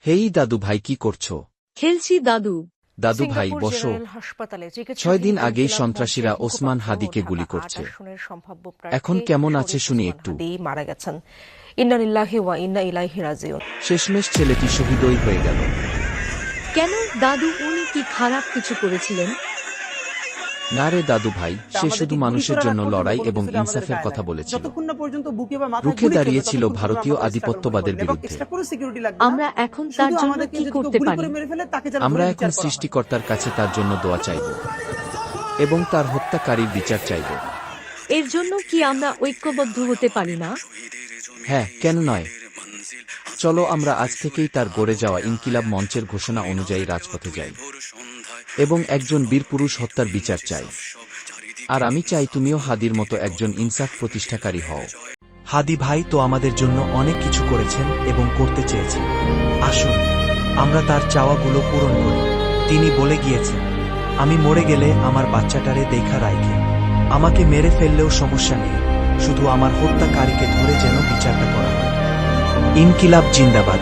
হেই দাদু ভাই, কি করছো? খেলছি দাদু। দাদু ভাই বসো। 6 দিন আগেই সন্ত্রাসীরা ওসমান হাদিকে গুলি করছে। এখন কেমন আছে শুনি একটু। মারা গেছেন। ইন্না লিল্লাহি ওয়া ইন্না ইলাইহি রাজিউন। শেষমেশ ছেলেটি শহীদই হয়ে গেল। কেন দাদু, উনি কি খারাপ কিছু করেছিলেন? না রে দাদু ভাই, সে শুধু মানুষের জন্য লড়াই এবং ইনসাফের কথা বলেছিল। রুখে দাঁড়িয়েছিল ভারতীয় আধিপত্যবাদের বিরুদ্ধে। আমরা এখন তার জন্য কি করতে পারি? আমরা এখন সৃষ্টিকর্তার কাছে তার জন্য দোয়া চাইব এবং তার হত্যাকারীর বিচার চাইব। এর জন্য কি আমরা ঐক্যবদ্ধ হতে পারি না? হ্যাঁ, কেন নয়। চলো আমরা আজ থেকেই তার গড়ে যাওয়া ইনকিলাব মঞ্চের ঘোষণা অনুযায়ী রাজপথে যাই এবং একজন বীরপুরুষ হত্যার বিচার চাই। আর আমি চাই তুমিও হাদির মতো একজন ইনসাফ প্রতিষ্ঠাকারী হও। হাদি ভাই তো আমাদের জন্য অনেক কিছু করেছেন এবং করতে চেয়েছেন। আসুন আমরা তার চাওয়াগুলো পূরণ করি। তিনি বলে গিয়েছেন, আমি মরে গেলে আমার বাচ্চাটারে দেখা রাইখে। আমাকে মেরে ফেললেও সমস্যা নেই, শুধু আমার হত্যাকারীকে ধরে যেন বিচারটা করা হয়। ইনকিলাব জিন্দাবাদ।